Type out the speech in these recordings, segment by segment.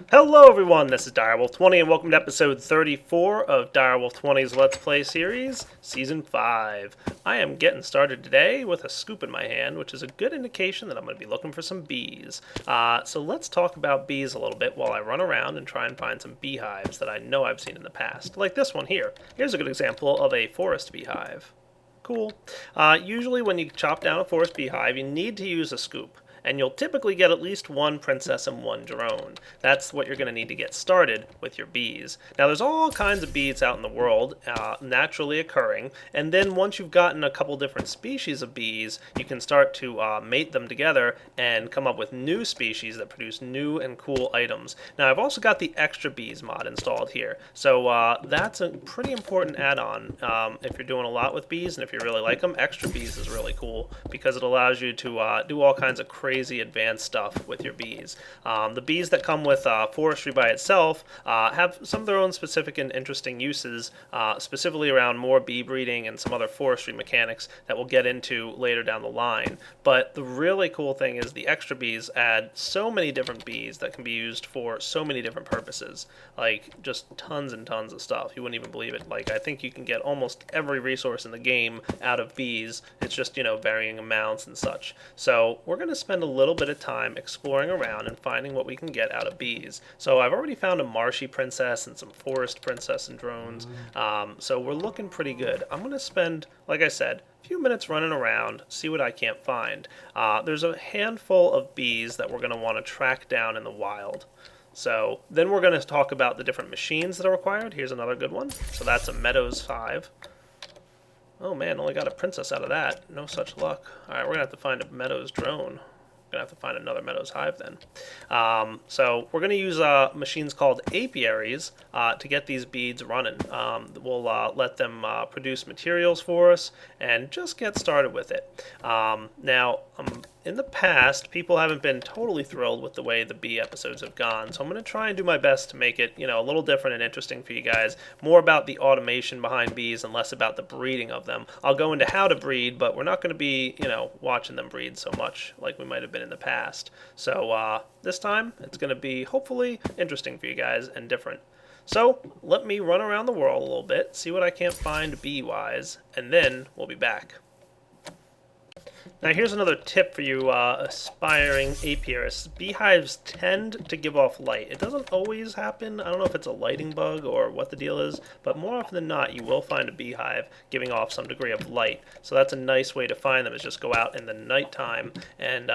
Hello everyone, this is Direwolf20 and welcome to episode 34 of Direwolf20's Let's Play series, Season 5. I am getting started today with a scoop in my hand, which is a good indication that I'm going to be looking for some bees. So let's talk about bees a little bit while I run around and try and find some beehives that I know I've seen in the past, like this one here. Here's a good example of a forest beehive. Cool. Usually when you chop down a forest beehive, you need to use a scoop. And you'll typically get at least one princess and one drone. That's what you're going to need to get started with your bees. Now there's all kinds of bees out in the world, naturally occurring, and then once you've gotten a couple different species of bees, you can start to mate them together and come up with new species that produce new and cool items. Now I've also got the extra bees mod installed here, so that's a pretty important add-on if you're doing a lot with bees, and if you really like them. Extra bees is really cool because it allows you to do all kinds of crazy advanced stuff with your bees. The bees that come with forestry by itself have some of their own specific and interesting uses, specifically around more bee breeding and some other forestry mechanics that we'll get into later down the line. But the really cool thing is the extra bees add so many different bees that can be used for so many different purposes, like just tons and tons of stuff. You wouldn't even believe it. Like, I think you can get almost every resource in the game out of bees. It's just, varying amounts and such. So we're going to spend a little bit of time exploring around and finding what we can get out of bees. So I've already found a marshy princess and some forest princess and drones, so we're looking pretty good. I'm going to spend, like I said, a few minutes running around, see what I can't find. There's a handful of bees that we're going to want to track down in the wild. So then we're going to talk about the different machines that are required. Here's another good one. So that's a Meadows 5. Oh man, only got a princess out of that. No such luck. Alright, we're going to have to find a Meadows drone. Gonna have to find another Meadows hive then. So we're gonna use machines called Apiaries to get these beads running. We'll let them produce materials for us and just get started with it. Now, in the past, people haven't been totally thrilled with the way the bee episodes have gone, so I'm going to try and do my best to make it, a little different and interesting for you guys. More about the automation behind bees and less about the breeding of them. I'll go into how to breed, but we're not going to be, watching them breed so much like we might have been in the past. So this time, it's going to be hopefully interesting for you guys and different. So let me run around the world a little bit, see what I can't find bee-wise, and then we'll be back. Now here's another tip for you aspiring apiarists. Beehives tend to give off light. It doesn't always happen. I don't know if it's a lighting bug or what the deal is, but more often than not you will find a beehive giving off some degree of light. So that's a nice way to find them, is just go out in the nighttime and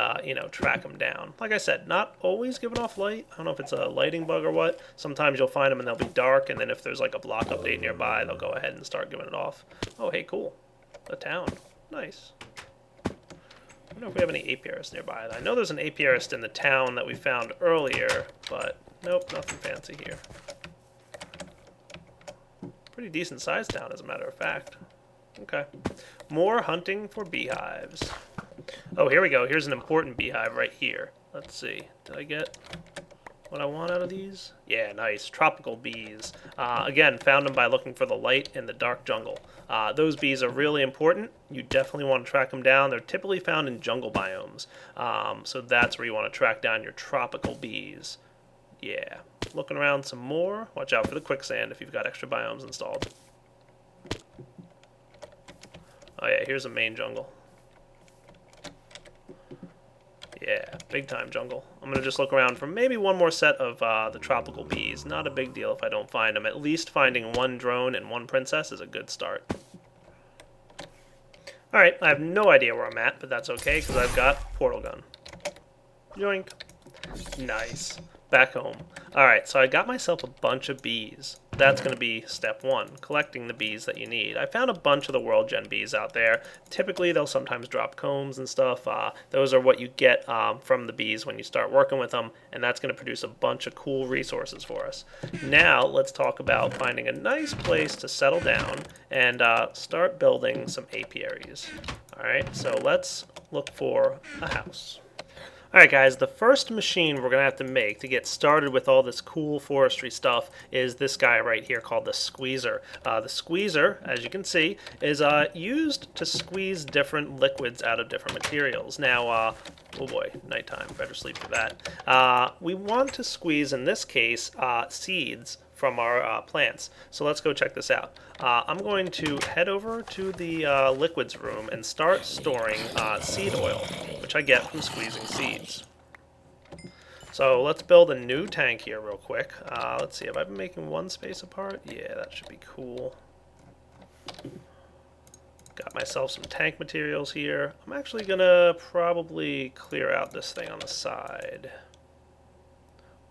track them down. Like I said, not always giving off light. I don't know if it's a lighting bug or what. Sometimes you'll find them and they'll be dark, and then if there's like a block update nearby, they'll go ahead and start giving it off. Oh, hey, cool. A town. Nice. I don't know if we have any apiarists nearby. I know there's an apiarist in the town that we found earlier, but nope, nothing fancy here. Pretty decent sized town, as a matter of fact. Okay. More hunting for beehives. Oh, here we go. Here's an important beehive right here. Let's see. Did I get what I want out of these? Yeah, nice. Tropical bees. Again, found them by looking for the light in the dark jungle. Those bees are really important. You definitely want to track them down. They're typically found in jungle biomes. So that's where you want to track down your tropical bees. Yeah. Looking around some more. Watch out for the quicksand if you've got extra biomes installed. Oh yeah, here's a main jungle. Yeah, big time jungle. I'm going to just look around for maybe one more set of the tropical bees. Not a big deal if I don't find them. At least finding one drone and one princess is a good start. Alright, I have no idea where I'm at, but that's okay because I've got portal gun. Yoink. Nice. Back home. Alright, so I got myself a bunch of bees. That's going to be step one, collecting the bees that you need. I found a bunch of the World Gen bees out there. Typically, they'll sometimes drop combs and stuff. Those are what you get from the bees when you start working with them, and that's going to produce a bunch of cool resources for us. Now, let's talk about finding a nice place to settle down and start building some apiaries. Alright, so let's look for a house. Alright guys, the first machine we're going to have to make to get started with all this cool forestry stuff is this guy right here called the squeezer. The squeezer, as you can see, is used to squeeze different liquids out of different materials. Now, oh boy, nighttime, better sleep for that. We want to squeeze, in this case, seeds from our plants. So let's go check this out. I'm going to head over to the liquids room and start storing seed oil, which I get from squeezing seeds. So let's build a new tank here real quick. Let's see, have I been making one space apart? Yeah, that should be cool. Got myself some tank materials here. I'm actually gonna probably clear out this thing on the side.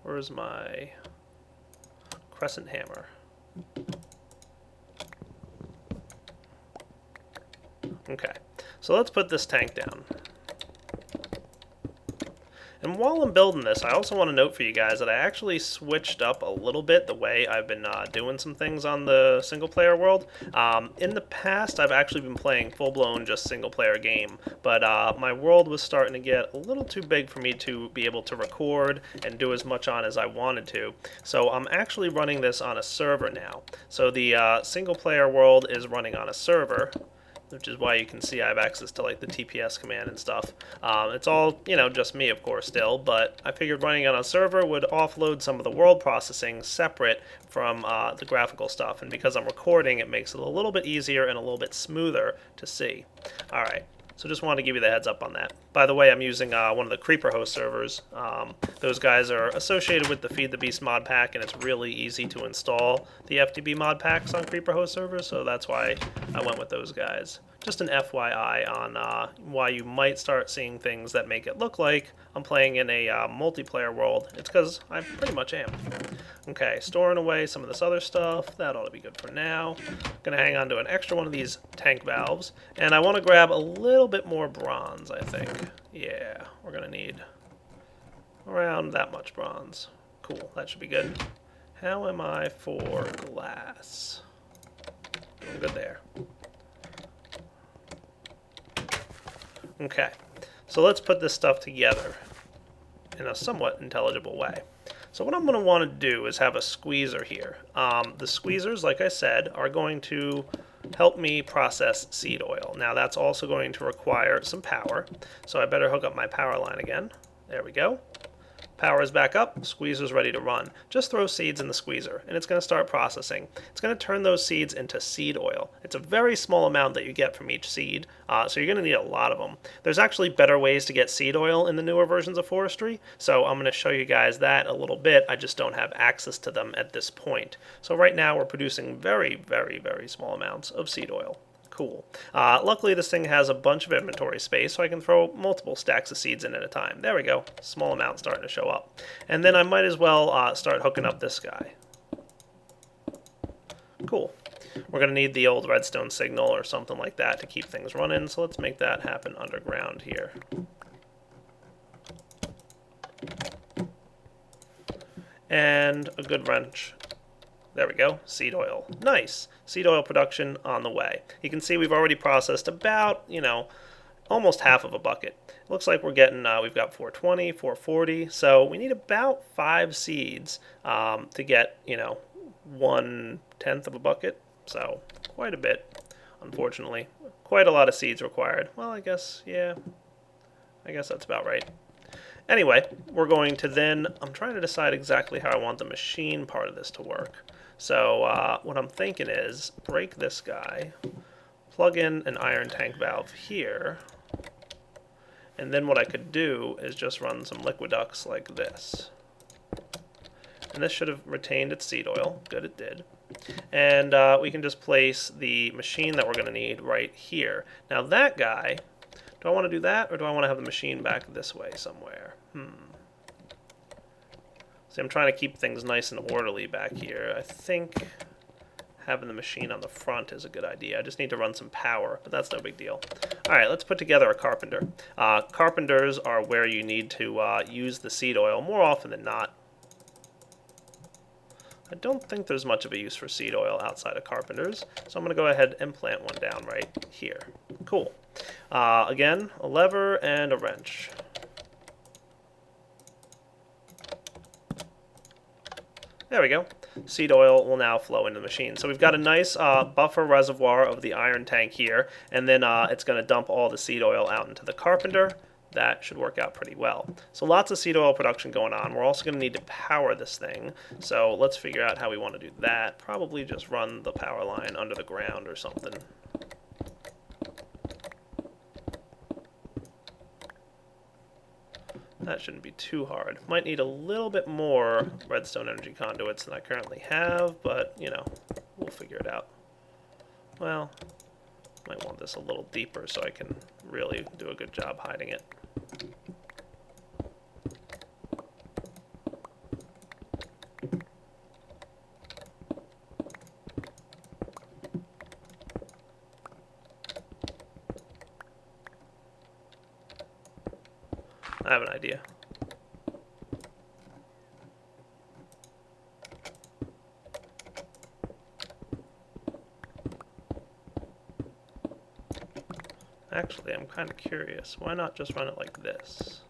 Where's my crescent hammer? Okay, so let's put this tank down. And while I'm building this, I also want to note for you guys that I actually switched up a little bit the way I've been doing some things on the single-player world. In the past, I've actually been playing full-blown just single-player game, but my world was starting to get a little too big for me to be able to record and do as much on as I wanted to. So I'm actually running this on a server now. So the single-player world is running on a server, which is why you can see I have access to like the TPS command and stuff. It's all, just me, of course, still, but I figured running on a server would offload some of the world processing separate from the graphical stuff, and because I'm recording, it makes it a little bit easier and a little bit smoother to see. Alright, so just wanted to give you the heads up on that. By the way, I'm using one of the Creeper host servers. Those guys are associated with the Feed the Beast mod pack, and it's really easy to install the FTB mod packs on Creeper host servers, so that's why I went with those guys. Just an FYI on why you might start seeing things that make it look like I'm playing in a multiplayer world. It's because I pretty much am. Okay, storing away some of this other stuff. That ought to be good for now. Gonna hang on to an extra one of these tank valves. And I want to grab a little bit more bronze, I think. Yeah, we're gonna need around that much bronze. Cool, that should be good. How am I for glass? Doing good there. Okay, so let's put this stuff together in a somewhat intelligible way. So what I'm going to want to do is have a squeezer here. The squeezers, like I said, are going to help me process seed oil. Now that's also going to require some power, so I better hook up my power line again. There we go. Power is back up, squeezer's ready to run. Just throw seeds in the squeezer and it's going to start processing. It's going to turn those seeds into seed oil. It's a very small amount that you get from each seed, so you're going to need a lot of them. There's actually better ways to get seed oil in the newer versions of forestry, so I'm going to show you guys that a little bit. I just don't have access to them at this point. So right now we're producing very, very, very small amounts of seed oil. Cool. Luckily this thing has a bunch of inventory space, so I can throw multiple stacks of seeds in at a time. There we go. Small amount starting to show up. And then I might as well start hooking up this guy. Cool. We're going to need the old redstone signal or something like that to keep things running, so let's make that happen underground here. And a good wrench. There we go, seed oil. Nice. Seed oil production on the way. You can see we've already processed about, almost half of a bucket. It looks like we're getting, we've got 420, 440, so we need about 5 seeds to get, 1/10 of a bucket. So quite a bit, unfortunately. Quite a lot of seeds required. Well, I guess, yeah, I guess that's about right. Anyway, we're going to then, I'm trying to decide exactly how I want the machine part of this to work. So what I'm thinking is break this guy, plug in an iron tank valve here, and then what I could do is just run some liquiducts like this. And this should have retained its seed oil. Good, it did. And we can just place the machine that we're going to need right here. Now that guy, do I want to do that, or do I want to have the machine back this way somewhere? See, I'm trying to keep things nice and orderly back here. I think having the machine on the front is a good idea. I just need to run some power, but that's no big deal. Alright, let's put together a carpenter. Carpenters are where you need to use the seed oil more often than not. I don't think there's much of a use for seed oil outside of carpenters, so I'm going to go ahead and plant one down right here. Cool. Again, a lever and a wrench. There we go. Seed oil will now flow into the machine. So we've got a nice buffer reservoir of the iron tank here, and then it's going to dump all the seed oil out into the carpenter. That should work out pretty well. So lots of seed oil production going on. We're also going to need to power this thing. So let's figure out how we want to do that. Probably just run the power line under the ground or something. That shouldn't be too hard. Might need a little bit more redstone energy conduits than I currently have, but, you know, we'll figure it out. Well, might want this a little deeper so I can really do a good job hiding it. I have an idea. Actually, I'm kind of curious. Why not just run it like this?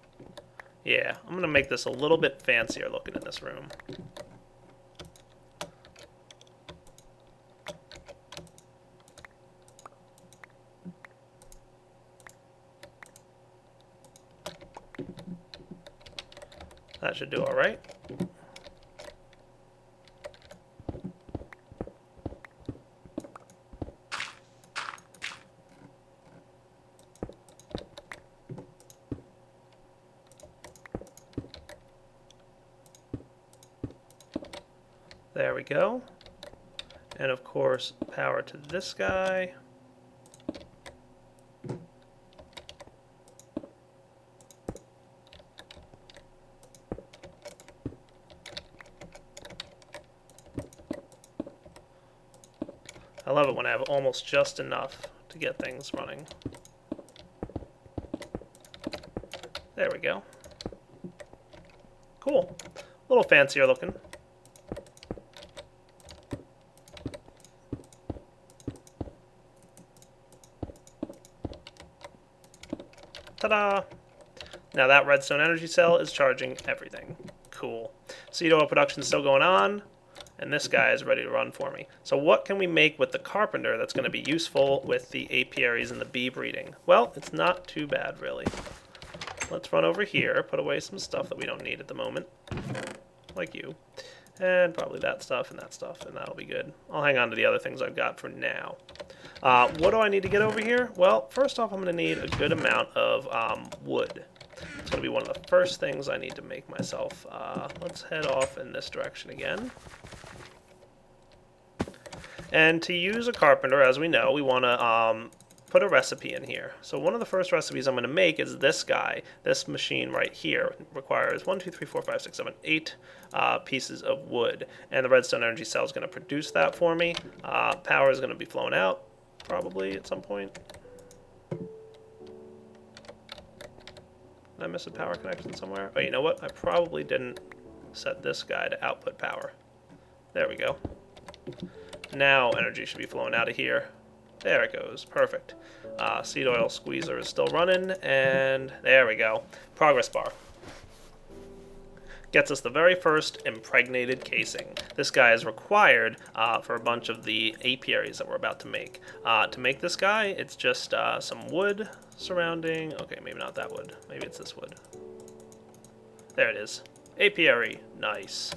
Yeah, I'm going to make this a little bit fancier looking in this room. That should do all right. There we go. And of course, power to this guy. I love it when I have almost just enough to get things running. There we go. Cool. A little fancier looking. Ta-da! Now that redstone energy cell is charging everything. Cool. Seed oil production is still going on. And this guy is ready to run for me. So what can we make with the carpenter that's going to be useful with the apiaries and the bee breeding? Well, it's not too bad, really. Let's run over here, put away some stuff that we don't need at the moment, like you. And probably that stuff, and that'll be good. I'll hang on to the other things I've got for now. What do I need to get over here? Well, first off, I'm going to need a good amount of wood. It's going to be one of the first things I need to make myself. Let's head off in this direction again. And to use a carpenter, as we know, we want to put a recipe in here. So one of the first recipes I'm going to make is this guy. This machine right here requires 1, 2, 3, 4, 5, 6, 7, 8 pieces of wood. And the redstone energy cell is going to produce that for me. Power is going to be flowing out, probably, at some point. Did I miss a power connection somewhere? Oh, you know what? I probably didn't set this guy to output power. There we go. Now energy should be flowing out of here. There it goes. Perfect. Seed oil squeezer is still running, and there we go. Progress bar. Gets us the very first impregnated casing. This guy is required for a bunch of the apiaries that we're about to make. To make this guy, it's just some wood surrounding... Okay, maybe not that wood. Maybe it's this wood. There it is. Apiary. Nice.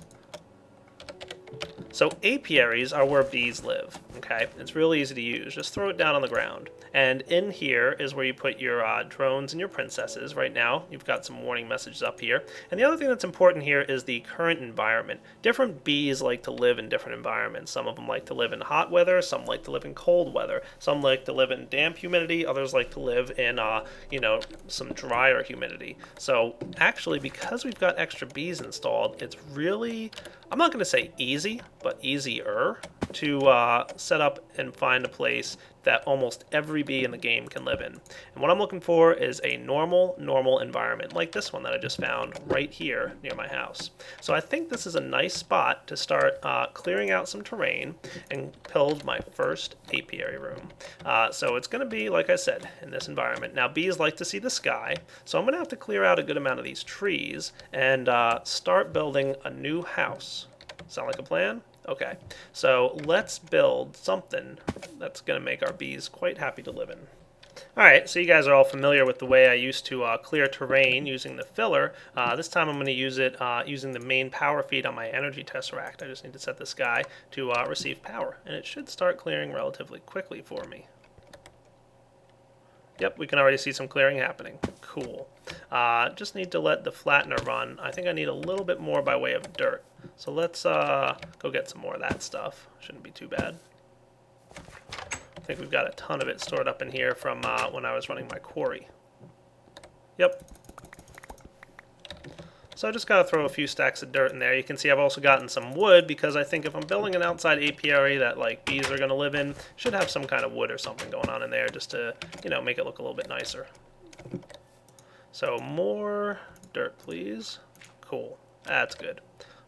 So apiaries are where bees live, okay? It's really easy to use. Just throw it down on the ground. And in here is where you put your drones and your princesses. Right now, you've got some warning messages up here. And the other thing that's important here is the current environment. Different bees like to live in different environments. Some of them like to live in hot weather. Some like to live in cold weather. Some like to live in damp humidity. Others like to live in, some drier humidity. So actually, because we've got extra bees installed, it's really, I'm not going to say easy, but easier to set up and find a place that almost every bee in the game can live in. And what I'm looking for is a normal environment, like this one that I just found right here near my house. So I think this is a nice spot to start clearing out some terrain and build my first apiary room. So it's going to be, like I said, in this environment. Now, bees like to see the sky, so I'm going to have to clear out a good amount of these trees and start building a new house Sound like a plan? Okay, so let's build something that's going to make our bees quite happy to live in. Alright, so you guys are all familiar with the way I used to clear terrain using the filler. This time I'm going to use it using the main power feed on my energy tesseract. I just need to set this guy to receive power, and it should start clearing relatively quickly for me. Yep, we can already see some clearing happening. Cool. Just need to let the flattener run. I think I need a little bit more by way of dirt. So let's go get some more of that stuff. Shouldn't be too bad. I think we've got a ton of it stored up in here from when I was running my quarry. Yep. So I just got to throw a few stacks of dirt in there. You can see I've also gotten some wood because I think if I'm building an outside apiary that like bees are going to live in, should have some kind of wood or something going on in there just to, you know, make it look a little bit nicer. So more dirt, please. Cool. That's good.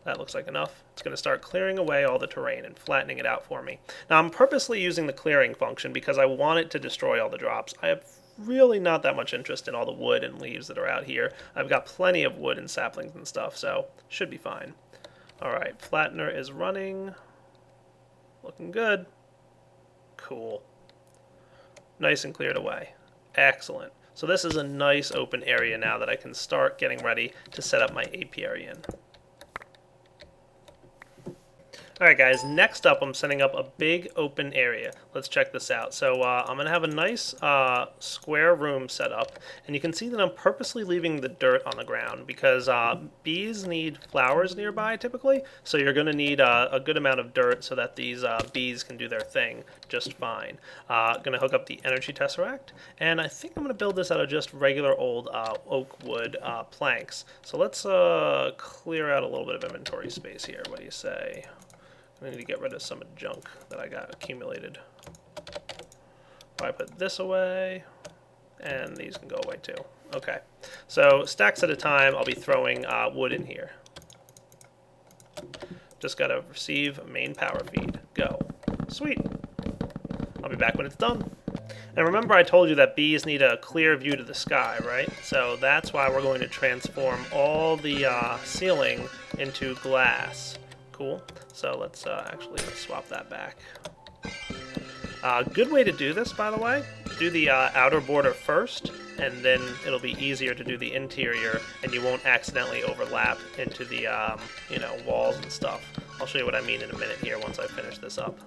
That looks like enough. It's going to start clearing away all the terrain and flattening it out for me. Now I'm purposely using the clearing function because I want it to destroy all the drops. I have really not that much interest in all the wood and leaves that are out here. I've got plenty of wood and saplings and stuff, so should be fine. Alright, flattener is running. Looking good. Cool. Nice and cleared away. Excellent. So this is a nice open area now that I can start getting ready to set up my apiary in. Alright guys, next up I'm setting up a big open area. Let's check this out. So I'm going to have a nice square room set up, and you can see that I'm purposely leaving the dirt on the ground because bees need flowers nearby typically, so you're going to need a good amount of dirt so that these bees can do their thing just fine. Going to hook up the energy tesseract, and I think I'm going to build this out of just regular old oak wood planks. So let's clear out a little bit of inventory space here. What do you say? I need to get rid of some junk that I got accumulated. I put this away, and these can go away too. Okay, so stacks at a time, I'll be throwing wood in here. Just gotta receive main power feed. Go. Sweet. I'll be back when it's done. And remember I told you that bees need a clear view to the sky, right? So that's why we're going to transform all the ceiling into glass. Cool. So let's actually swap that back. Good way to do this, by the way. Do the outer border first, and then it'll be easier to do the interior, and you won't accidentally overlap into the you know, walls and stuff. I'll show you what I mean in a minute here once I finish this up.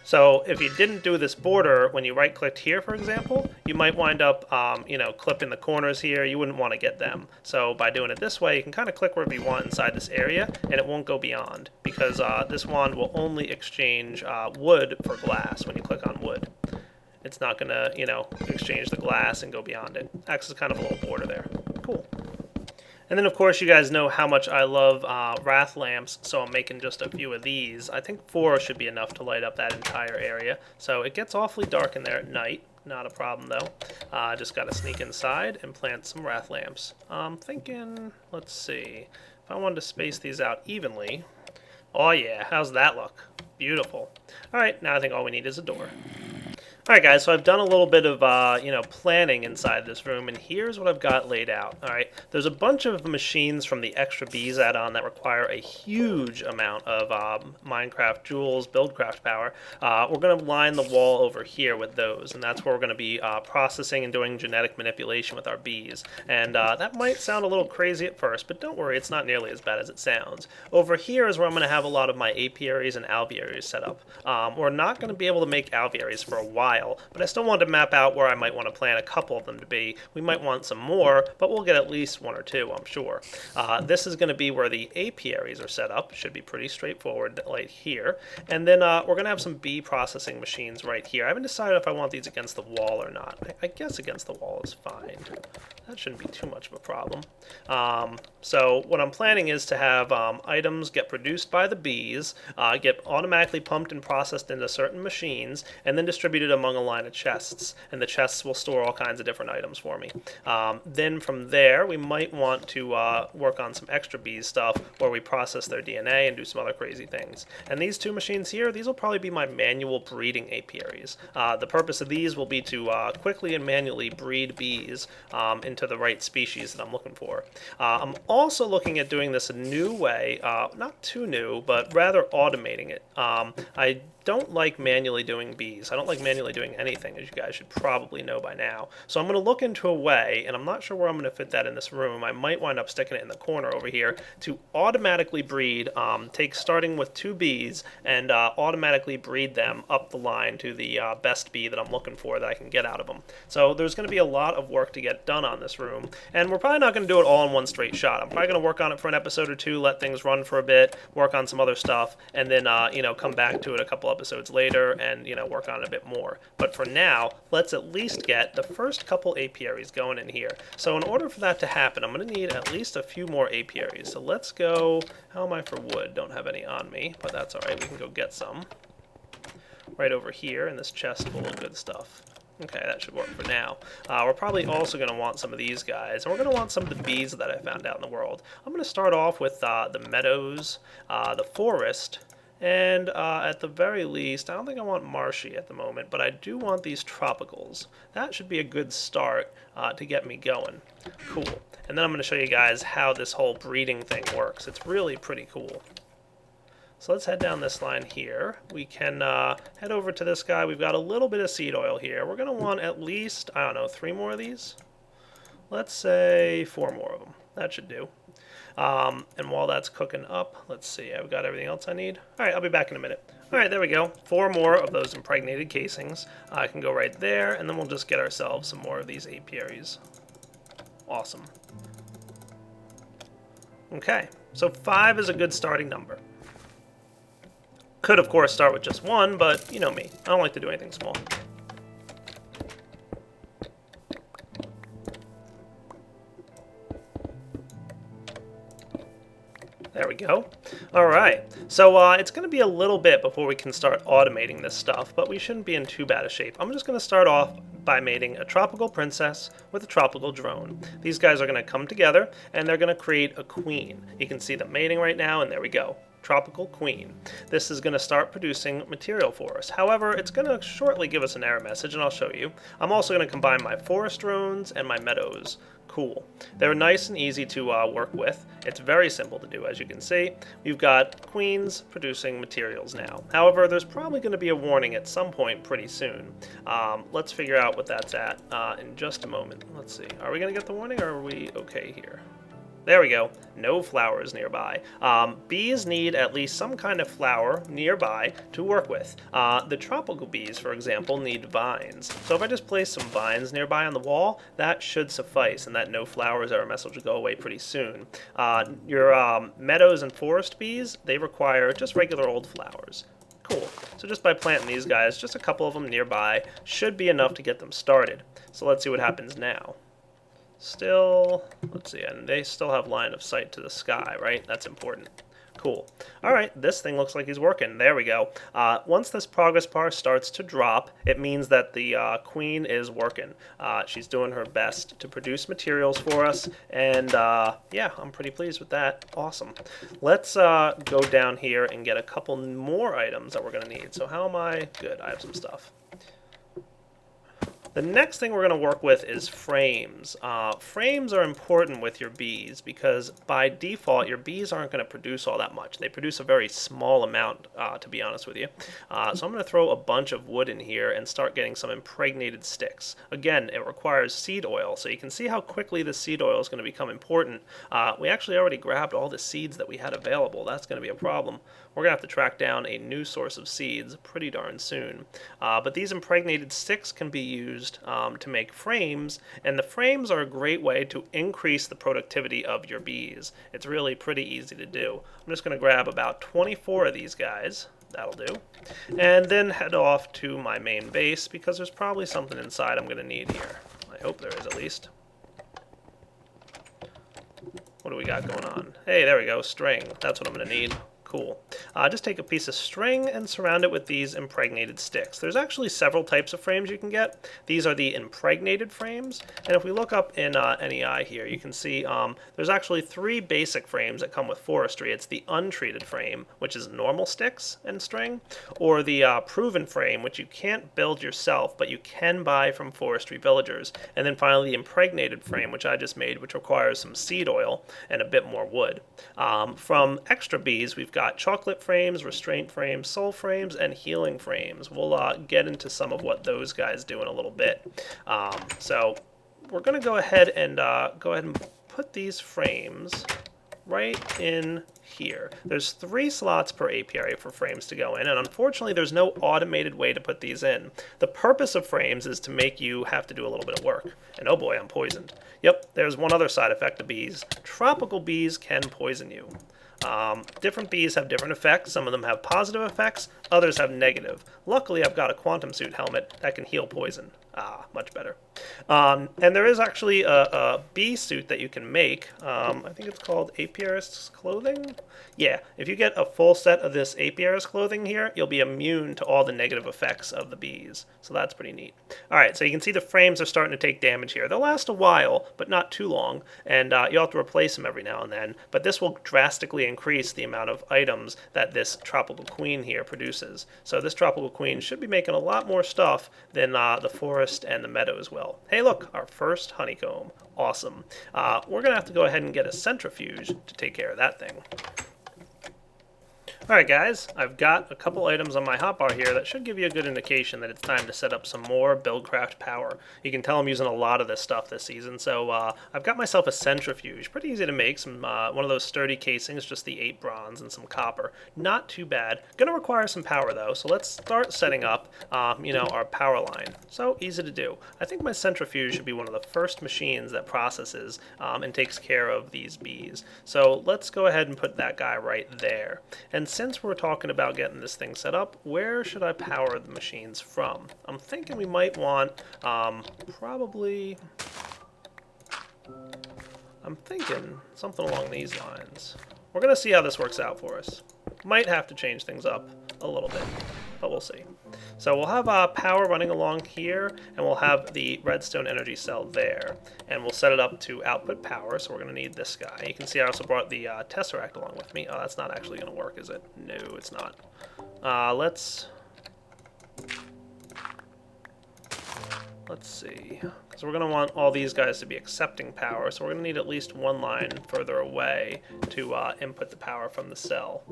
So if you didn't do this border, when you right-clicked here, for example, you might wind up, you know, clipping the corners here. You wouldn't want to get them. So by doing it this way, you can kind of click wherever you want inside this area, and it won't go beyond, because this wand will only exchange wood for glass when you click on wood. It's not going to, you know, exchange the glass and go beyond it. Acts as kind of a little border there. Cool. And then, of course, you guys know how much I love wrath lamps, so I'm making just a few of these. I think 4 should be enough to light up that entire area. So it gets awfully dark in there at night. Not a problem, though. Just got to sneak inside and plant some wrath lamps. I'm thinking, let's see, if I wanted to space these out evenly. Oh, yeah, how's that look? Beautiful. All right, now I think all we need is a door. Alright guys, so I've done a little bit of, you know, planning inside this room, and here's what I've got laid out. Alright, there's a bunch of machines from the Extra Bees add-on that require a huge amount of Minecraft Jewels, Buildcraft power. We're going to line the wall over here with those, and that's where we're going to be processing and doing genetic manipulation with our bees. And that might sound a little crazy at first, but don't worry, it's not nearly as bad as it sounds. Over here is where I'm going to have a lot of my apiaries and alvearies set up. We're not going to be able to make alvearies for a while, but I still wanted to map out where I might want to plant a couple of them to be. We might want some more, but we'll get at least 1 or 2, I'm sure. This is going to be where the apiaries are set up. Should be pretty straightforward right here. And then we're going to have some bee processing machines right here. I haven't decided if I want these against the wall or not. I guess against the wall is fine. That shouldn't be too much of a problem. So what I'm planning is to have items get produced by the bees, get automatically pumped and processed into certain machines, and then distributed among among a line of chests, and the chests will store all kinds of different items for me. Then from there, we might want to work on some extra bees stuff where we process their DNA and do some other crazy things. And these two machines here, these will probably be my manual breeding apiaries. The purpose of these will be to quickly and manually breed bees into the right species that I'm looking for. I'm also looking at doing this a new way, not too new, but rather automating it. I don't like manually doing bees. I don't like manually doing anything, as you guys should probably know by now. So I'm going to look into a way, and I'm not sure where I'm going to fit that in this room. I might wind up sticking it in the corner over here to automatically breed, starting with 2 bees and automatically breed them up the line to the best bee that I'm looking for that I can get out of them. So there's going to be a lot of work to get done on this room, and we're probably not going to do it all in one straight shot. I'm probably going to work on it for an episode or 2, let things run for a bit, work on some other stuff, and then come back to it a couple episodes later and work on it a bit more. But for now, let's at least get the first couple apiaries going in here. So in order for that to happen, I'm going to need at least a few more apiaries. So let's go. How am I for wood? Don't have any on me, but that's all right. We can go get some right over here in this chest full of good stuff. Okay, that should work for now. We're probably also going to want some of these guys, and we're going to want some of the bees that I found out in the world. I'm going to start off with the meadows, the forest, and at the very least, I don't think I want marshy at the moment, but I do want these tropicals. That should be a good start to get me going. Cool. And then I'm going to show you guys how this whole breeding thing works. It's really pretty cool. So let's head down this line here. We can head over to this guy. We've got a little bit of seed oil here. We're going to want at least, I don't know, 3 more of these? Let's say 4 more of them. That should do. And while that's cooking up, let's see, I've got everything else I need. All right, I'll be back in a minute. All right, there we go. 4 more of those impregnated casings. I can go right there, and then we'll just get ourselves some more of these apiaries. Awesome. Okay, so 5 is a good starting number. Could, of course, start with just 1, but you know me. I don't like to do anything small. There we go. All right, so it's going to be a little bit before we can start automating this stuff, but we shouldn't be in too bad a shape. I'm just going to start off by mating a tropical princess with a tropical drone. These guys are going to come together, and they're going to create a queen. You can see them mating right now, and there we go. Tropical queen. This is going to start producing material for us. However, it's going to shortly give us an error message, and I'll show you. I'm also going to combine my forest drones and my meadows. Cool. They're nice and easy to work with. It's very simple to do, as you can see. We've got queens producing materials now. However, there's probably going to be a warning at some point pretty soon. Let's figure out what that's at in just a moment. Let's see. Are we going to get the warning, or are we okay here? There we go. No flowers nearby. Bees need at least some kind of flower nearby to work with. The tropical bees, for example, need vines. So if I just place some vines nearby on the wall, that should suffice, and that no flowers error message will go away pretty soon. Your meadows and forest bees, they require just regular old flowers. Cool. So just by planting these guys, just a couple of them nearby, should be enough to get them started. So let's see what happens now. Still, let's see, and they still have line of sight to the sky, right? That's important. Cool. All right, this thing looks like he's working. There we go. Once this progress bar starts to drop, it means that the queen is working. She's doing her best to produce materials for us, and yeah, I'm pretty pleased with that. Awesome. Let's go down here and get a couple more items that we're going to need. So how am I? Good, I have some stuff. The next thing we're going to work with is frames. Frames are important with your bees because by default your bees aren't going to produce all that much. They produce a very small amount, to be honest with you. So I'm going to throw a bunch of wood in here and start getting some impregnated sticks. Again, it requires seed oil, so you can see how quickly the seed oil is going to become important. We actually already grabbed all the seeds that we had available. That's going to be a problem. We're going to have to track down a new source of seeds pretty darn soon. But these impregnated sticks can be used to make frames, and the frames are a great way to increase the productivity of your bees. It's really pretty easy to do. I'm just going to grab about 24 of these guys. That'll do. And then head off to my main base because there's probably something inside I'm going to need here. I hope there is at least. What do we got going on? Hey, there we go, string. That's what I'm going to need. Cool. Just take a piece of string and surround it with these impregnated sticks. There's actually several types of frames you can get. These are the impregnated frames, and if we look up in NEI here, you can see there's actually 3 basic frames that come with forestry. It's the untreated frame, which is normal sticks and string, or the proven frame, which you can't build yourself, but you can buy from forestry villagers, and then finally the impregnated frame, which I just made, which requires some seed oil and a bit more wood. From extra bees, we've got chocolate frames, restraint frames, soul frames, and healing frames. We'll get into some of what those guys do in a little bit. So we're going to go ahead and put these frames right in here. There's 3 slots per apiary for frames to go in, and unfortunately there's no automated way to put these in. The purpose of frames is to make you have to do a little bit of work. And oh boy, I'm poisoned. Yep, there's one other side effect of bees. Tropical bees can poison you. Different bees have different effects. Some of them have positive effects, others have negative. Luckily, I've got a quantum suit helmet that can heal poison. Much better. And there is actually a bee suit that you can make. I think it's called Apiarist clothing. Yeah, if you get a full set of this Apiarist clothing here, you'll be immune to all the negative effects of the bees. So that's pretty neat. Alright, so you can see the frames are starting to take damage here. They'll last a while, but not too long, and you'll have to replace them every now and then. But this will drastically increase the amount of items that this tropical queen here produces. So this tropical queen should be making a lot more stuff than the forest and the meadows will. Hey look, our first honeycomb. Awesome. We're going to have to go ahead and get a centrifuge to take care of that thing. Alright guys, I've got a couple items on my hotbar here that should give you a good indication that it's time to set up some more Buildcraft power. You can tell I'm using a lot of this stuff this season, so I've got myself a centrifuge. Pretty easy to make, one of those sturdy casings, just the 8 bronze and some copper. Not too bad. Gonna require some power though, so let's start setting up our power line. So easy to do. I think my centrifuge should be one of the first machines that processes and takes care of these bees. So let's go ahead and put that guy right there. And since we're talking about getting this thing set up, where should I power the machines from? I'm thinking we might want probably... I'm thinking something along these lines. We're going to see how this works out for us. Might have to change things up a little bit, but we'll see. So we'll have power running along here, and we'll have the redstone energy cell there. And we'll set it up to output power, so we're going to need this guy. You can see I also brought the tesseract along with me. Oh, that's not actually going to work, is it? No, it's not. Let's see. Because we're going to want all these guys to be accepting power, so we're going to need at least one line further away to input the power from the cell.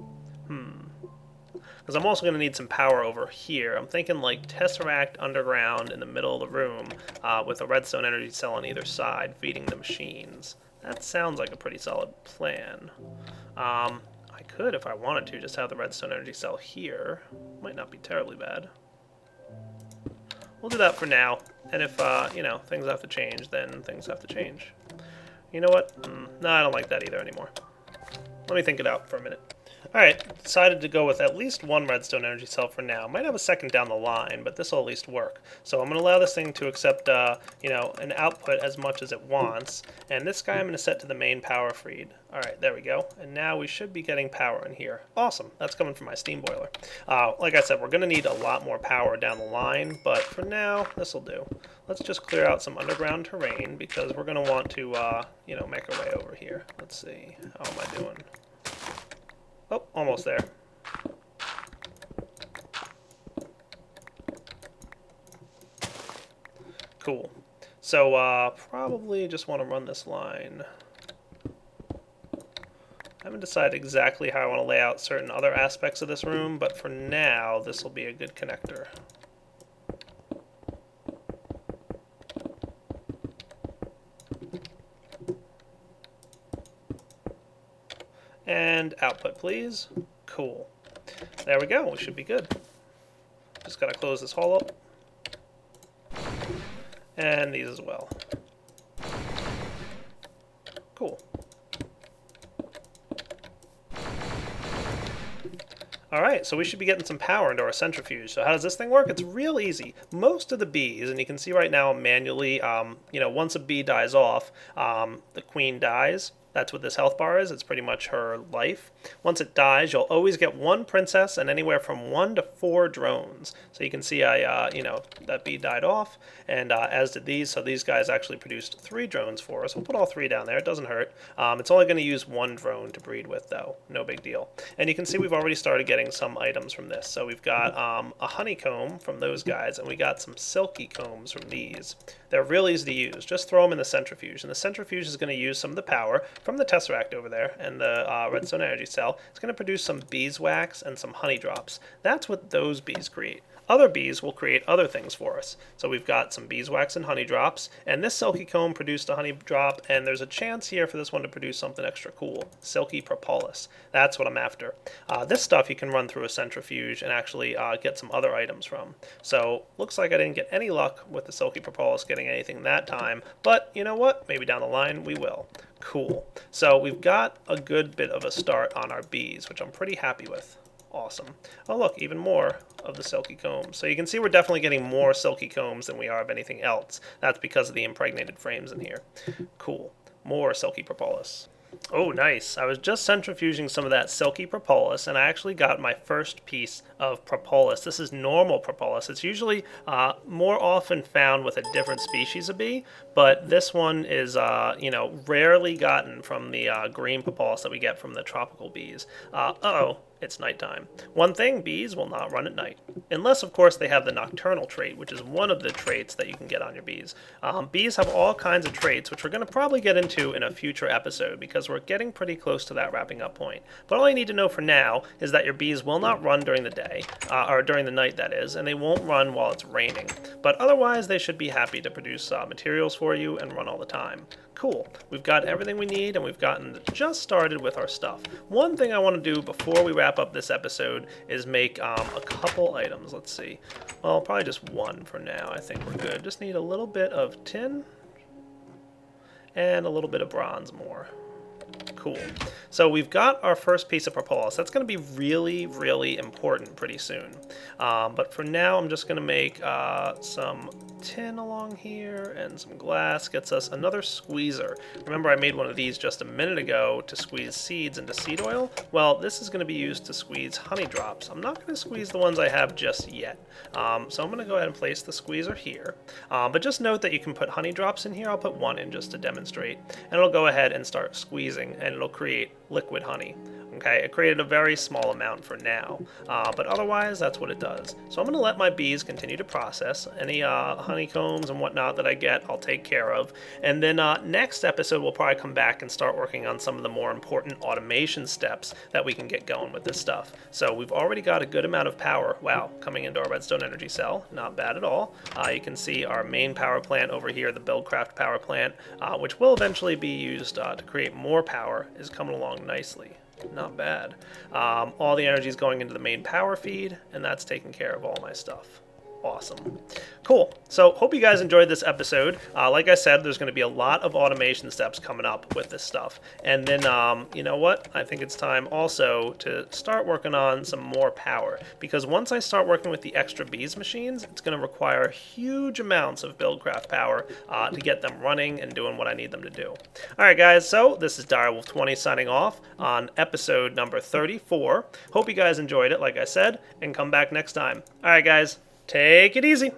Because I'm also going to need some power over here. I'm thinking like Tesseract underground in the middle of the room with a redstone energy cell on either side feeding the machines. That sounds like a pretty solid plan. I could, if I wanted to, just have the redstone energy cell here. Might not be terribly bad. We'll do that for now. And if, things have to change, then things have to change. You know what? No, I don't like that either anymore. Let me think it out for a minute. Alright, decided to go with at least one redstone energy cell for now. Might have a second down the line, but this will at least work. So I'm going to allow this thing to accept, an output as much as it wants. And this guy I'm going to set to the main power feed. Alright, there we go. And now we should be getting power in here. Awesome. That's coming from my steam boiler. Like I said, we're going to need a lot more power down the line, but for now, this will do. Let's just clear out some underground terrain because we're going to want to, make our way over here. Let's see. How am I doing? Oh, almost there. Cool. So, probably just want to run this line. I haven't decided exactly how I want to lay out certain other aspects of this room, but for now, this will be a good connector. And output, please. Cool. There we go. We should be good. Just gotta close this hole up. And these as well. Cool. Alright, so we should be getting some power into our centrifuge. So how does this thing work? It's real easy. Most of the bees, and you can see right now manually, once a bee dies off, the queen dies. That's what this health bar is. It's pretty much her life. Once it dies, you'll always get 1 princess and anywhere from 1 to 4 drones. So you can see that bee died off, and as did these. So these guys actually produced 3 drones for us. We'll put all 3 down there. It doesn't hurt. It's only going to use 1 drone to breed with, though. No big deal. And you can see we've already started getting some items from this. So we've got a honeycomb from those guys, and we got some silky combs from these. They're real easy to use. Just throw them in the centrifuge, and the centrifuge is going to use some of the power from the tesseract over there and the redstone energy cell. It's going to produce some beeswax and some honey drops. That's what those bees create. Other bees will create other things for us. So we've got some beeswax and honey drops, and this silky comb produced a honey drop, and there's a chance here for this one to produce something extra cool, silky propolis. That's what I'm after. This stuff you can run through a centrifuge and actually get some other items from. So looks like I didn't get any luck with the silky propolis getting anything that time, but you know what? Maybe down the line we will. Cool. So we've got a good bit of a start on our bees, which I'm pretty happy with. Awesome. Oh look, even more of the silky combs. So you can see we're definitely getting more silky combs than we are of anything else. That's because of the impregnated frames in here. Cool. More silky propolis. Oh, nice. I was just centrifuging some of that silky propolis, and I actually got my first piece of propolis. This is normal propolis. It's usually more often found with a different species of bee, but this one is, rarely gotten from the green propolis that we get from the tropical bees. Uh-oh. It's nighttime. One thing, bees will not run at night. Unless, of course, they have the nocturnal trait, which is one of the traits that you can get on your bees. Bees have all kinds of traits, which we're going to probably get into in a future episode, because we're getting pretty close to that wrapping up point. But all you need to know for now is that your bees will not run during the day, or during the night, that is, and they won't run while it's raining. But otherwise, they should be happy to produce materials for you and run all the time. Cool. We've got everything we need, and we've gotten just started with our stuff. One thing I want to do before we wrap up this episode is make a couple items. Let's see. Well, probably just one for now. I think we're good. Just need a little bit of tin and a little bit of bronze more. Cool. So we've got our first piece of propolis. That's going to be really, really important pretty soon. But for now, I'm just going to make some tin along here and some glass. Gets us another squeezer. Remember, I made one of these just a minute ago to squeeze seeds into seed oil? Well, this is going to be used to squeeze honey drops. I'm not going to squeeze the ones I have just yet. So I'm going to go ahead and place the squeezer here. But just note that you can put honey drops in here. I'll put one in just to demonstrate. And it'll go ahead and start squeezing, and it'll create liquid honey. Okay, it created a very small amount for now, but otherwise that's what it does. So I'm going to let my bees continue to process. Any honeycombs and whatnot that I get, I'll take care of. And then next episode, we'll probably come back and start working on some of the more important automation steps that we can get going with this stuff. So we've already got a good amount of power, wow, coming into our redstone energy cell. Not bad at all. You can see our main power plant over here, the Buildcraft power plant, which will eventually be used to create more power, is coming along nicely. Not bad. All the energy is going into the main power feed, and that's taking care of all my stuff. Awesome. Cool. So hope you guys enjoyed this episode. Like I said, there's going to be a lot of automation steps coming up with this stuff. And then, you know what? I think it's time also to start working on some more power. Because once I start working with the extra bees machines, it's going to require huge amounts of Buildcraft power to get them running and doing what I need them to do. All right, guys. So this is Direwolf20 signing off on episode number 34. Hope you guys enjoyed it, like I said, and come back next time. All right, guys. Take it easy.